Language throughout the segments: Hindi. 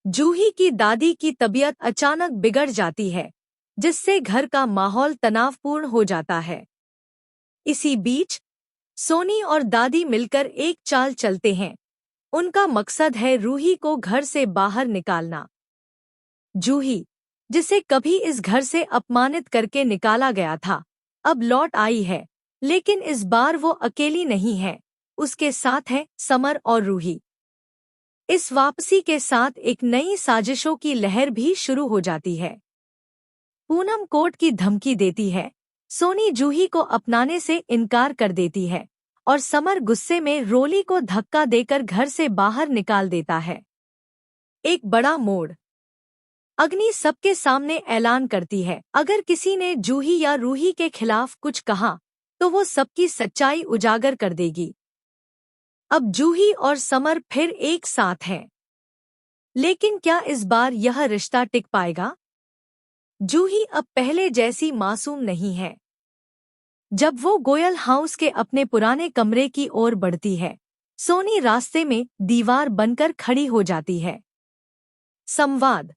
जूही की दादी की तबीयत अचानक बिगड़ जाती है, जिससे घर का माहौल तनावपूर्ण हो जाता है। इसी बीच सोनी और दादी मिलकर एक चाल चलते हैं। उनका मकसद है रूही को घर से बाहर निकालना। जूही, जिसे कभी इस घर से अपमानित करके निकाला गया था, अब लौट आई है, लेकिन इस बार वो अकेली नहीं है। उसके साथ है समर और रूही। इस वापसी के साथ एक नई साजिशों की लहर भी शुरू हो जाती है। पूनम कोर्ट की धमकी देती है, सोनी जूही को अपनाने से इनकार कर देती है और समर गुस्से में रोली को धक्का देकर घर से बाहर निकाल देता है। एक बड़ा मोड़। अग्नि सबके सामने ऐलान करती है, अगर किसी ने जूही या रूही के खिलाफ कुछ कहा तो वो सबकी सच्चाई उजागर कर देगी। अब जूही और समर फिर एक साथ हैं। लेकिन क्या इस बार यह रिश्ता टिक पाएगा? जूही अब पहले जैसी मासूम नहीं है। जब वो गोयल हाउस के अपने पुराने कमरे की ओर बढ़ती है, सोनी रास्ते में दीवार बनकर खड़ी हो जाती है। संवाद।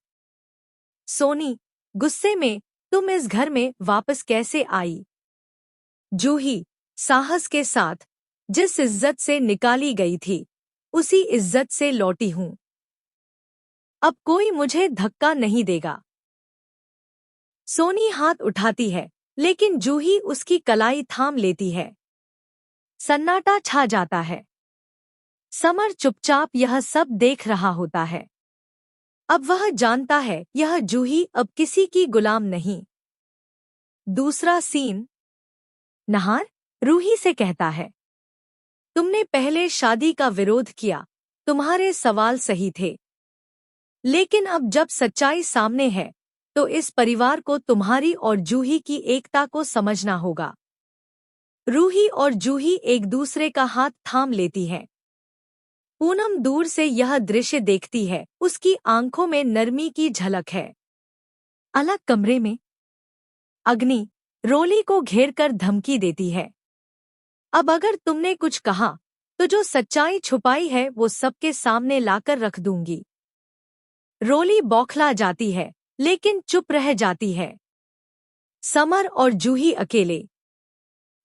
सोनी, गुस्से में, तुम इस घर में वापस कैसे आई? जूही, साहस के साथ, जिस इज्जत से निकाली गई थी, उसी इज्जत से लौटी हूं। अब कोई मुझे धक्का नहीं देगा। सोनी हाथ उठाती है, लेकिन जूही उसकी कलाई थाम लेती है। सन्नाटा छा जाता है। समर चुपचाप यह सब देख रहा होता है। अब वह जानता है यह जूही अब किसी की गुलाम नहीं। दूसरा सीन। नहार रूही से कहता है, तुमने पहले शादी का विरोध किया, तुम्हारे सवाल सही थे। लेकिन अब जब सच्चाई सामने है, तो इस परिवार को तुम्हारी और जूही की एकता को समझना होगा। रूही और जूही एक दूसरे का हाथ थाम लेती हैं। पूनम दूर से यह दृश्य देखती है, उसकी आंखों में नरमी की झलक है। अलग कमरे में अग्नि रोली को घेरकर धमकी देती है, अब अगर तुमने कुछ कहा तो जो सच्चाई छुपाई है वो सबके सामने लाकर रख दूंगी। रोली बौखला जाती है, लेकिन चुप रह जाती है। समर और जूही अकेले।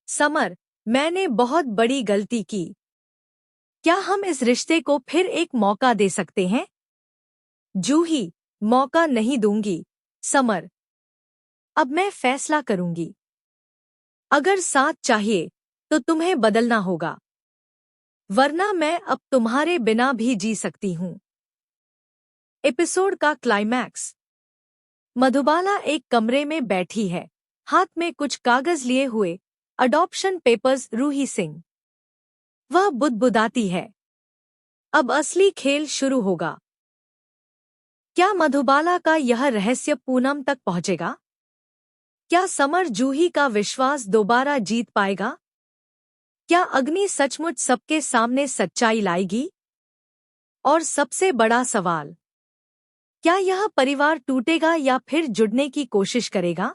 समर, मैंने बहुत बड़ी गलती की। क्या हम इस रिश्ते को फिर एक मौका दे सकते हैं? जूही, मौका नहीं दूंगी। समर, अब मैं फैसला करूंगी। अगर साथ चाहिए तो तुम्हें बदलना होगा, वरना मैं अब तुम्हारे बिना भी जी सकती हूं। एपिसोड का क्लाइमैक्स। मधुबाला एक कमरे में बैठी है, हाथ में कुछ कागज लिए हुए, अडॉप्शन पेपर्स। रूही सिंह। वह बुदबुदाती है, अब असली खेल शुरू होगा। क्या मधुबाला का यह रहस्य पूनम तक पहुंचेगा? क्या समर जूही का विश्वास दोबारा जीत पाएगा? क्या अग्नि सचमुच सबके सामने सच्चाई लाएगी? और सबसे बड़ा सवाल, क्या यह परिवार टूटेगा या फिर जुड़ने की कोशिश करेगा?